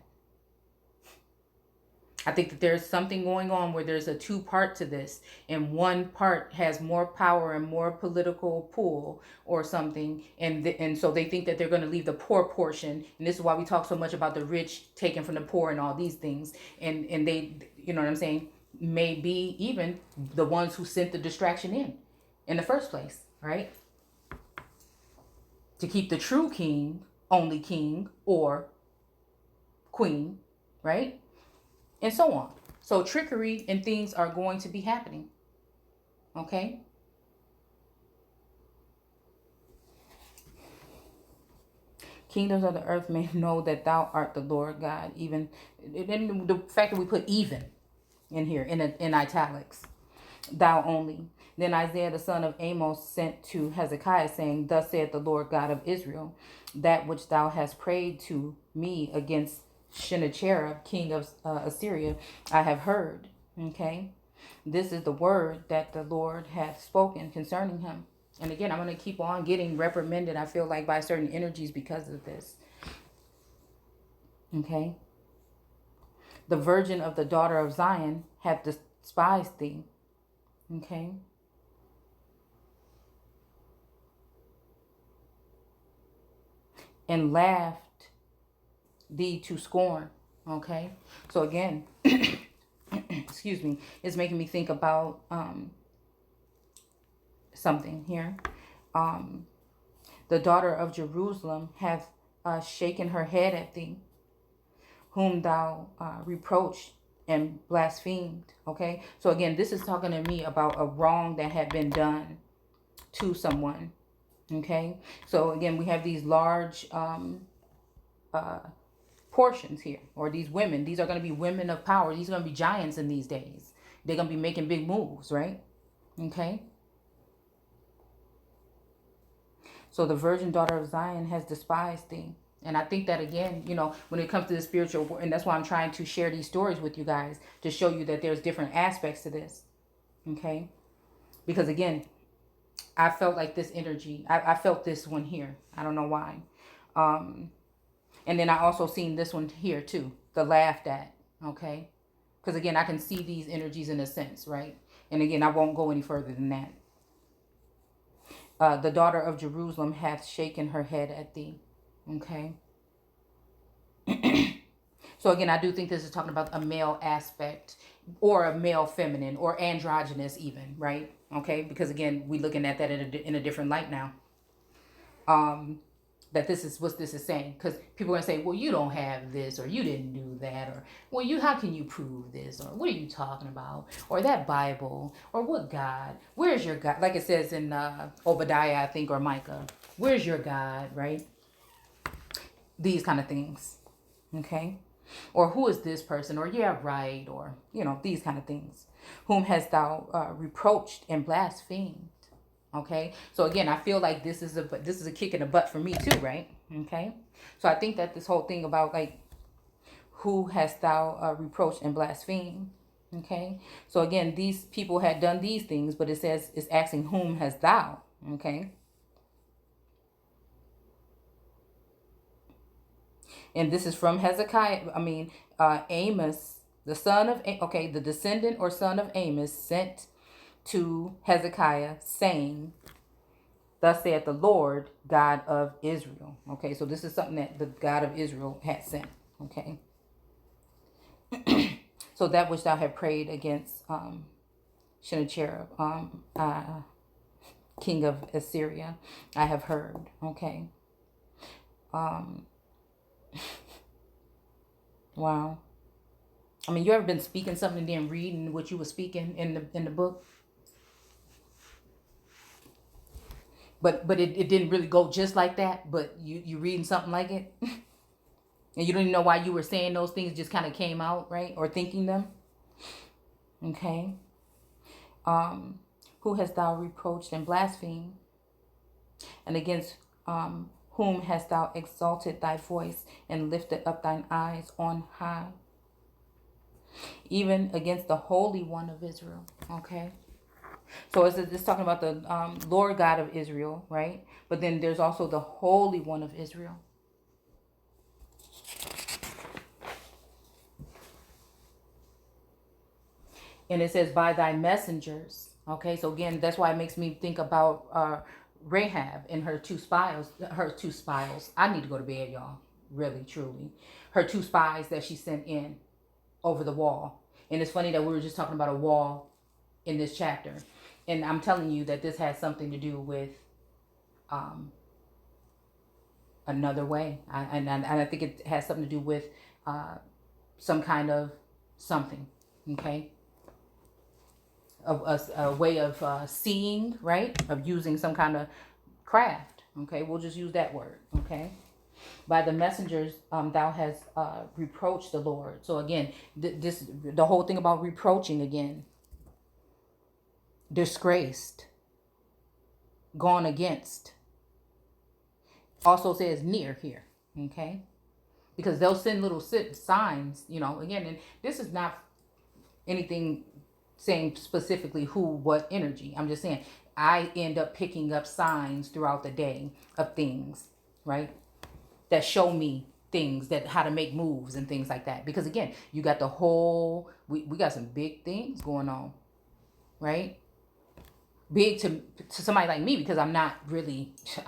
I think that there's something going on where there's a two-part to this, and one part has more power and more political pull or something, and so they think that they're going to leave the poor portion, and this is why we talk so much about the rich taken from the poor and all these things, and they, you know what I'm saying, may be even the ones who sent the distraction in the first place, right? To keep the true king only king or queen, right? And so on. So trickery and things are going to be happening. Okay? Kingdoms of the earth may know that thou art the Lord God. Even the fact that we put even in here in italics. Thou only. Then Isaiah the son of Amos sent to Hezekiah, saying, thus saith the Lord God of Israel, that which thou hast prayed to me against Sennacherib, king of Assyria, I have heard. Okay. This is the word that the Lord hath spoken concerning him. And again, I'm going to keep on getting reprimanded, I feel like, by certain energies because of this. Okay. The virgin of the daughter of Zion hath despised thee. Okay. And laughed thee to scorn. Okay. So again, excuse me, it's making me think about something here. The daughter of Jerusalem hath shaken her head at thee, whom thou reproached and blasphemed. Okay, so again, this is talking to me about a wrong that had been done to someone. Okay, so again, we have these large portions here, or these women. These are going to be women of power. These are going to be giants in these days. They're going to be making big moves, right? Okay. So the virgin daughter of Zion has despised thee. And I think that, again, when it comes to the spiritual, and that's why I'm trying to share these stories with you guys, to show you that there's different aspects to this. Okay. Because again, I felt like this energy. I felt this one here. I don't know why. And then I also seen this one here too. The laughed at. Okay. Because again, I can see these energies in a sense, right? And again, I won't go any further than that. The daughter of Jerusalem hath shaken her head at thee. Okay. So again, I do think this is talking about a male aspect, or a male feminine, or androgynous even, right? Okay. Because again, we looking at that in a different light now. That this is what this is saying, because people are gonna say, well, you don't have this, or you didn't do that, or well, how can you prove this, or what are you talking about, or that Bible, or what God, where's your God, like it says in Obadiah, I think, or Micah, where's your God, right? These kind of things. Okay. Or who is this person, or yeah, right, or these kind of things. Whom hast thou reproached and blasphemed? Okay, so again, I feel like this is a kick in the butt for me too, right? Okay, so I think that this whole thing about like, who hast thou reproached and blasphemed? Okay, so again, these people had done these things, but it says it's asking, whom hast thou? Okay, and this is from Hezekiah. Amos, the son of the descendant or son of Amos, sent to Hezekiah, saying, thus saith the Lord God of Israel. Okay, so this is something that the God of Israel had sent. Okay. So that which thou had prayed against Sennacherib, king of Assyria, I have heard. Okay. Wow. I mean, you ever been speaking something and then reading what you were speaking in the book? But it didn't really go just like that, but you reading something like it. And you don't even know why you were saying those things, just kind of came out, right? Or thinking them. Okay. Who hast thou reproached and blasphemed? And against whom hast thou exalted thy voice and lifted up thine eyes on high? Even against the Holy One of Israel. Okay. So it's talking about the Lord God of Israel, right? But then there's also the Holy One of Israel. And it says, by thy messengers. Okay, so again, that's why it makes me think about Rahab and her two spies. I need to go to bed, y'all. Really, truly. Her two spies that she sent in over the wall. And it's funny that we were just talking about a wall in this chapter. And I'm telling you that this has something to do with another way. And I think it has something to do with some kind of something. Okay. A way of seeing, right? Of using some kind of craft. Okay. We'll just use that word. Okay. By the messengers, thou hast reproached the Lord. So again, the whole thing about reproaching again. Disgraced. Gone against. Also says near here. Okay. Because they'll send little signs, again, and this is not anything saying specifically who, what energy. I'm just saying I end up picking up signs throughout the day of things, right? That show me things, that how to make moves and things like that. Because again, you got the whole, we got some big things going on, right? Big to somebody like me, because I'm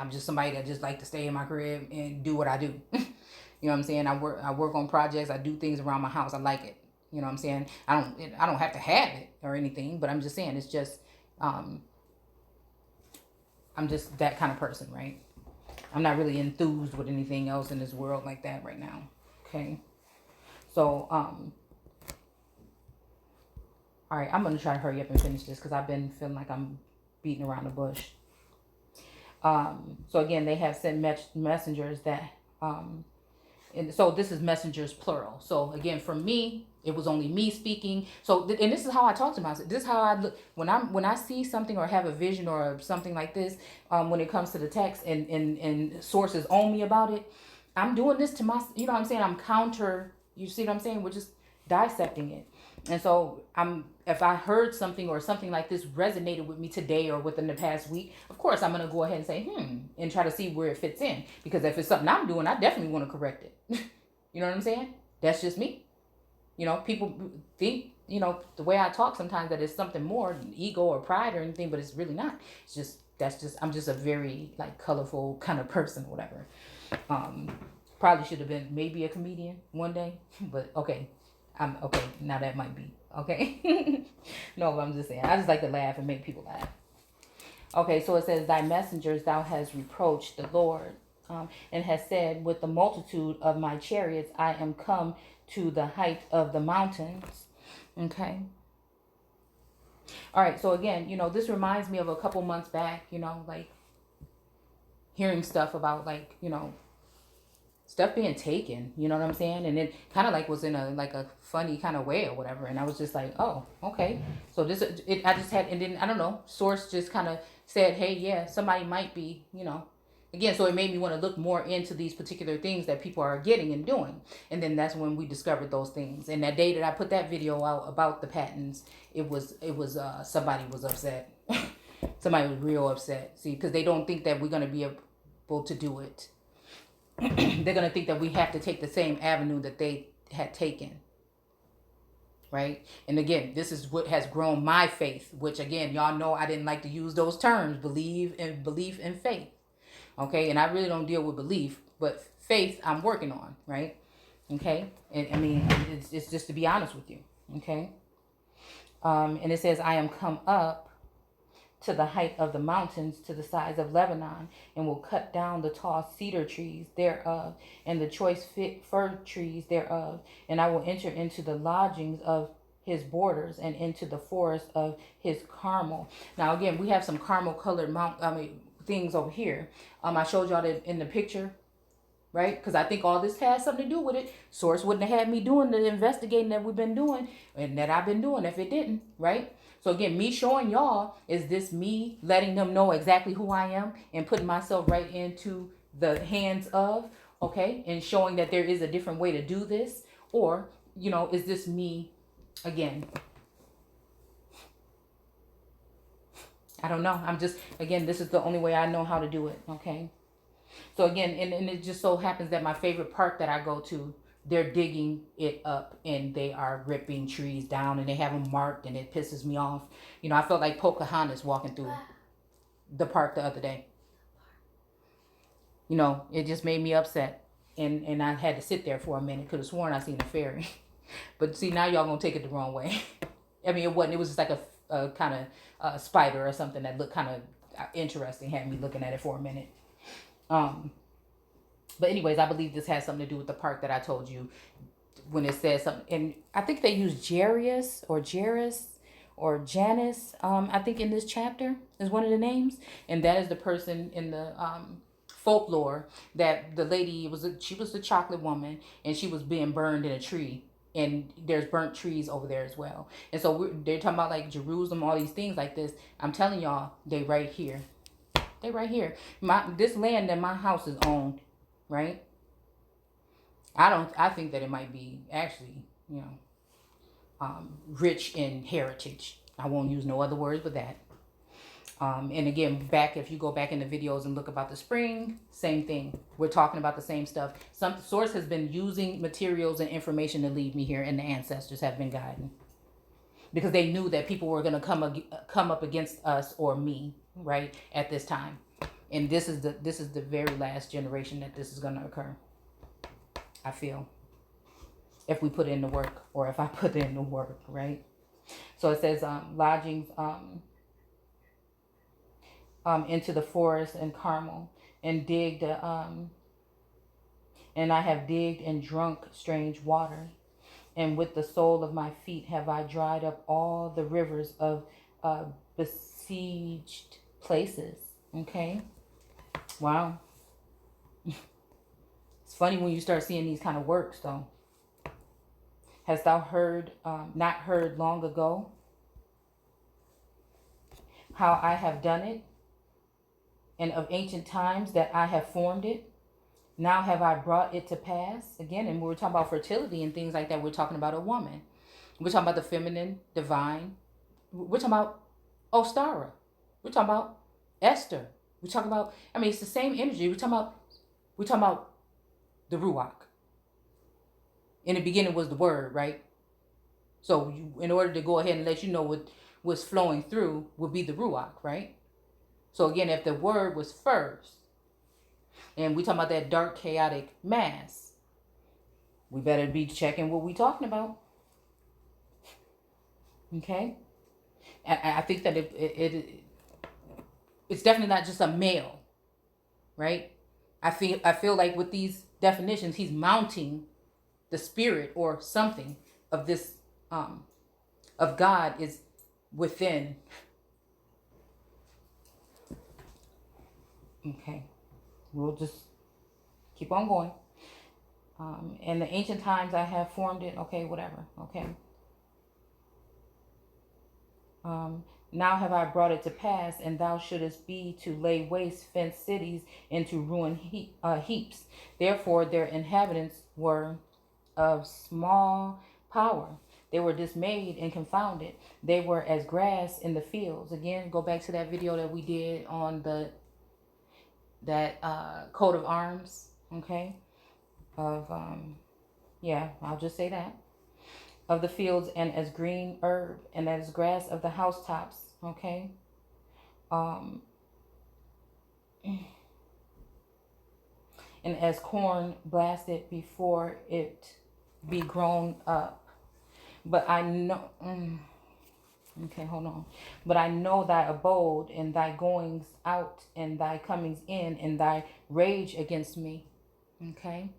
just somebody that just like to stay in my crib and do what I do. You know what I'm saying? I work on projects. I do things around my house. I like it. You know what I'm saying? I don't have to have it or anything, but I'm just saying it's just, I'm just that kind of person, right? I'm not really enthused with anything else in this world like that right now. Okay. So, all right, I'm going to try to hurry up and finish this because I've been feeling like I'm beating around the bush. So again, they have sent messengers that, and so this is messengers plural. So again, for me, it was only me speaking. So, and this is how I talk to myself. This is how I look when I see something or have a vision or something like this. When it comes to the text and sources own me about it, I'm doing this to my, you know what I'm saying? I'm counter. You see what I'm saying? We're just dissecting it. And so if I heard something or something like this resonated with me today or within the past week, of course I'm gonna go ahead and say, and try to see where it fits in. Because if it's something I'm doing, I definitely want to correct it. You know what I'm saying? That's just me. You know, people think, you know, the way I talk sometimes that it's something more ego or pride or anything, but it's really not. It's just, I'm just a very like colorful kind of person or whatever. Probably should have been maybe a comedian one day, but okay. I'm okay. Now that might be okay. No, but I'm just saying. I just like to laugh and make people laugh. Okay, so it says, "Thy messengers thou hast reproached the Lord, and has said, with the multitude of my chariots I am come to the height of the mountains." Okay. All right. So again, you know, this reminds me of a couple months back. You know, like hearing stuff about like, you know, stuff being taken, you know what I'm saying? And it kind of like was in a funny kind of way or whatever. And I was just like, oh, okay. So I just had, and then I don't know, source just kind of said, hey, yeah, somebody might be, you know, again. So it made me want to look more into these particular things that people are getting and doing. And then that's when we discovered those things. And that day that I put that video out about the patents, it was somebody was upset. Somebody was real upset. See, because they don't think that we're going to be able to do it. They're going to think that we have to take the same avenue that they had taken. Right? And again, this is what has grown my faith, which again, y'all know I didn't like to use those terms, belief and faith. Okay? And I really don't deal with belief, but faith I'm working on, right? Okay? And I mean, it's just to be honest with you. Okay? And it says, I am come up to the height of the mountains, to the sides of Lebanon, and will cut down the tall cedar trees thereof, and the choice fir trees thereof, and I will enter into the lodgings of his borders, and into the forest of his Carmel. Now again, we have some caramel colored things over here. I showed y'all that in the picture, right? Because I think all this has something to do with it. Source wouldn't have had me doing the investigating that we've been doing and that I've been doing if it didn't, right? So again, me showing y'all, is this me letting them know exactly who I am and putting myself right into the hands of, okay, and showing that there is a different way to do this? Or, you know, is this me, again, I don't know. I'm just, again, this is the only way I know how to do it, okay? So again, and it just so happens that my favorite park that I go to, they're digging it up and they are ripping trees down and they have them marked, and it pisses me off. You know, I felt like Pocahontas walking through the park the other day. You know, it just made me upset. And I had to sit there for a minute. Could have sworn I seen a fairy. But see, now y'all gonna take it the wrong way. I mean, it wasn't. It was just like a kind of spider or something that looked kind of interesting. Had me looking at it for a minute. But anyways, I believe this has something to do with the park that I told you when it says something. And I think they use Jairus or Jairus or Janice, I think in this chapter is one of the names. And that is the person in the folklore that the lady she was the chocolate woman, and she was being burned in a tree. And there's burnt trees over there as well. And so they're talking about like Jerusalem, all these things like this. I'm telling y'all, they right here. They right here. This land that my house is owned, right? I think that it might be actually, you know, rich in heritage. I won't use no other words but that. And again, if you go back in the videos and look about the spring, same thing. We're talking about the same stuff. Some source has been using materials and information to lead me here, and the ancestors have been guiding. Because they knew that people were going to come up against us or me, right, at this time. And this is the very last generation that this is going to occur. I feel, if we put in the work, or if I put in the work, right? So it says lodgings, into the forest and Carmel, and digged, and I have digged and drunk strange water. And with the sole of my feet have I dried up all the rivers of besieged places. Okay. Wow. It's funny when you start seeing these kind of works, though. Hast thou heard, not heard long ago, how I have done it, and of ancient times that I have formed it? Now have I brought it to pass. Again, and we were talking about fertility and things like that. We're talking about a woman. We're talking about the feminine, divine. We're talking about Ostara. We're talking about Esther. We're talking about, I mean, it's the same energy. We're talking about the Ruach. In the beginning was the word, right? So in order to go ahead and let you know what was flowing through would be the Ruach, right? So again, if the word was first, and we talking about that dark, chaotic mass, we better be checking what we talking about. Okay? I think that it's definitely not just a male, right? I feel like with these definitions, he's mounting the spirit or something of this of God is within. Okay, we'll just keep on going. In the ancient times I have formed it. Okay, whatever. Okay. Now have I brought it to pass, and thou shouldest be to lay waste fenced cities into ruin heaps. Therefore their inhabitants were of small power. They were dismayed and confounded. They were as grass in the fields. Again, go back to that video that we did on that coat of arms. Okay, of yeah, I'll just say that, of the fields, and as green herb, and as grass of the housetops. Okay. And as corn blasted before it be grown up. But I know, okay, hold on. But I know thy abode, and thy goings out, and thy comings in, and thy rage against me. Okay.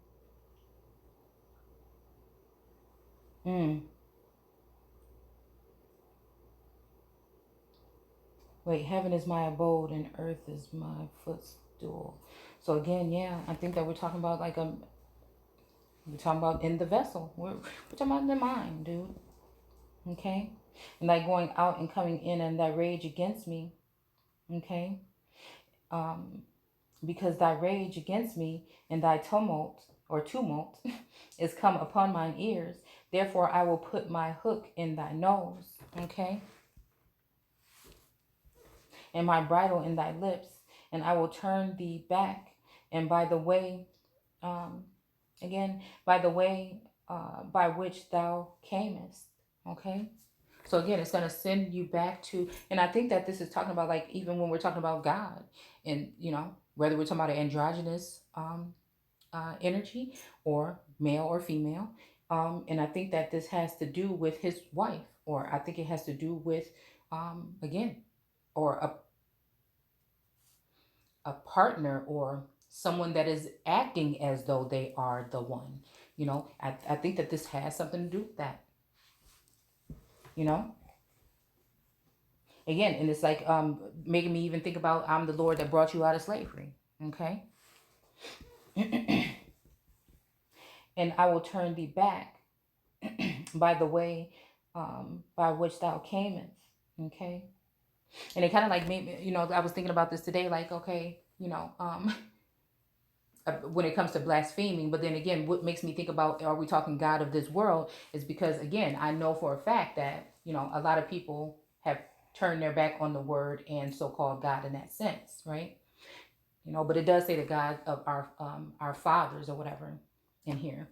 Wait, heaven is my abode and earth is my footstool. So again, yeah, I think that we're talking about we're talking about in the vessel. We're talking about in the mind, dude. Okay? And thy going out and coming in, and thy rage against me. Okay? Because thy rage against me and thy tumult is come upon mine ears. Therefore I will put my hook in thy nose. Okay? And my bridle in thy lips, and I will turn thee back, and by the way, by the way by which thou camest. Okay, so again, it's going to send you back to, and I think that this is talking about, like, even when we're talking about God, and whether we're talking about an androgynous energy, or male or female, and I think that this has to do with his wife, or I think it has to do with again, or a partner, or someone that is acting as though they are the one. I think that this has something to do with that. Again, and it's like making me even think about, I'm the Lord that brought you out of slavery. Okay. And I will turn thee back by the way by which thou camest. Okay. And it kind of like made me, I was thinking about this today, like, okay, when it comes to blaspheming. But then again, what makes me think about, are we talking God of this world, is because, again, I know for a fact that, a lot of people have turned their back on the word and so-called God in that sense, right? But it does say the God of our fathers or whatever in here.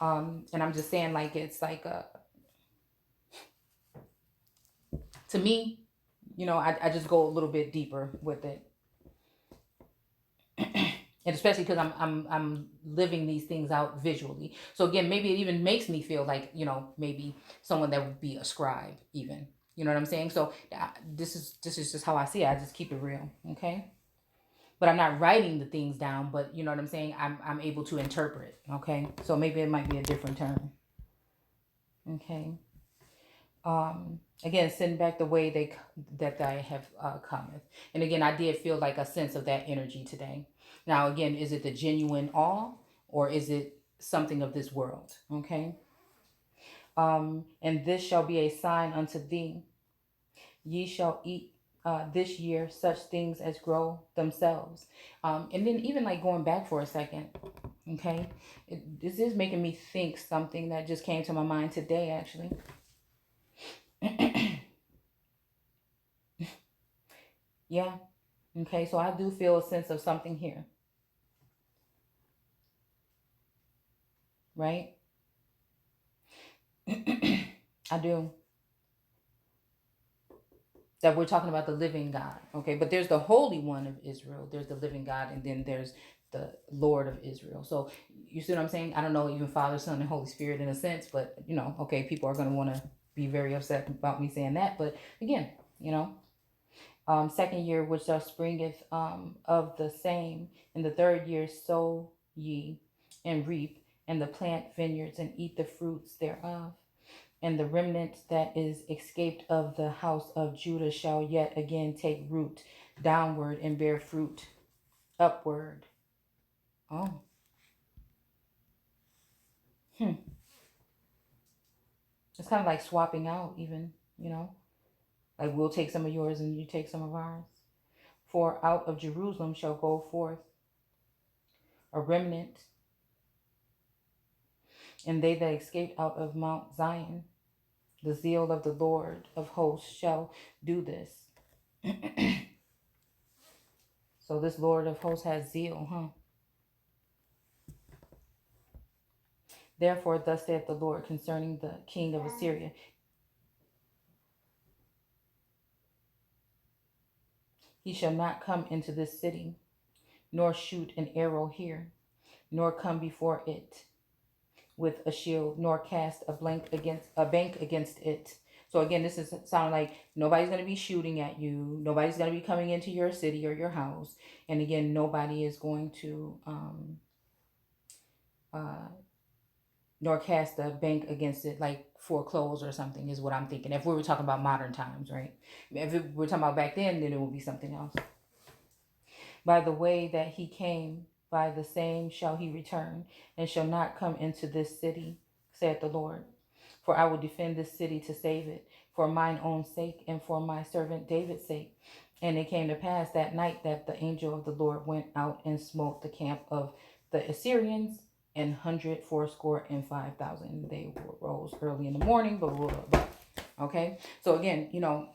And I'm just saying, like, it's like, to me, I just go a little bit deeper with it. And especially because I'm living these things out visually. So again, maybe it even makes me feel like, maybe someone that would be a scribe even. You know what I'm saying? So this is just how I see it. I just keep it real, okay? But I'm not writing the things down. But you know what I'm saying? I'm able to interpret, okay? So maybe it might be a different term, okay? Again, send back the way that I have cometh. And again, I did feel like a sense of that energy today. Now, again, is it the genuine awe or is it something of this world? Okay. And this shall be a sign unto thee. Ye shall eat this year such things as grow themselves. And then even like going back for a second, okay, this is making me think something that just came to my mind today, actually. Yeah. Okay, so I do feel a sense of something here, right? I do. That we're talking about the living God, okay? But there's the Holy One of Israel, there's the living God, and then there's the Lord of Israel. So you see what I'm saying? I don't know, even Father, Son, and Holy Spirit in a sense, but you know, okay, people are going to want to be very upset about me saying that. But again, you know, second year which thou springeth of the same, in the third year sow ye and reap, and the plant vineyards and eat the fruits thereof. And the remnant that is escaped of the house of Judah shall yet again take root downward and bear fruit upward. Oh, it's kind of like swapping out, even, you know, like we'll take some of yours and you take some of ours. For out of Jerusalem shall go forth a remnant, and they that escaped out of Mount Zion. The zeal of the Lord of hosts shall do this. So this Lord of hosts has zeal, huh? Therefore, thus saith the Lord concerning the king of Assyria, he shall not come into this city, nor shoot an arrow here, nor come before it with a shield, nor cast a bank against it. So again, this is sounding like nobody's going to be shooting at you. Nobody's going to be coming into your city or your house. And again, nobody is going to nor cast a bank against it, like foreclose or something, is what I'm thinking. If we were talking about modern times, right? If we're talking about back then it would be something else. By the way that he came, by the same shall he return, and shall not come into this city, saith the Lord. For I will defend this city to save it, for mine own sake and for my servant David's sake. And it came to pass that night that the angel of the Lord went out and smote the camp of the Assyrians, and 185,000. They rose early in the morning, blah, blah, blah, blah. Okay, so again, you know,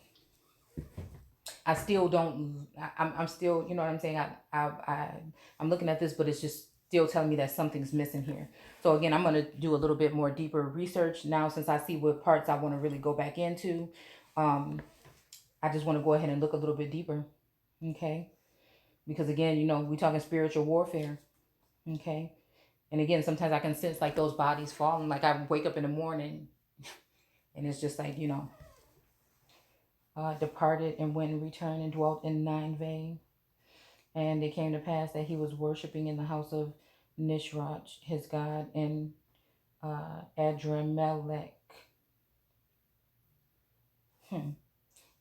I still don't. I'm still, you know what I'm saying. I'm looking at this, but it's just still telling me that something's missing here. So again, I'm gonna do a little bit more deeper research now, since I see what parts I want to really go back into. I just want to go ahead and look a little bit deeper, okay? Because again, you know, we're talking spiritual warfare, okay? And again, sometimes I can sense like those bodies falling. Like I wake up in the morning, and it's just like, you know, departed and went and returned and dwelt in Nineveh. And it came to pass that he was worshiping in the house of Nisroch, his god, and Adramelech, and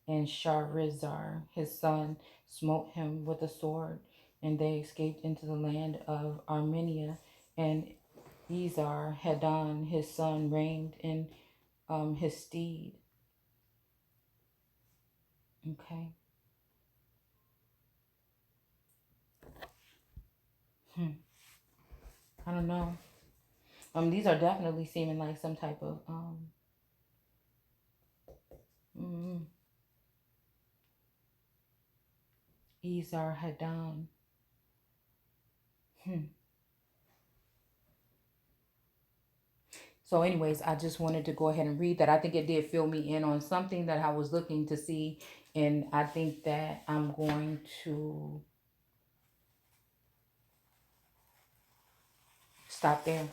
Sharezer, his son, smote him with a sword, and they escaped into the land of Armenia. And Esar Haddon, his son, reigned in his stead. Okay. I don't know. These are definitely seeming like some type of mm, Esar Haddon. So, anyways, I just wanted to go ahead and read that. I think it did fill me in on something that I was looking to see, and I think that I'm going to stop there.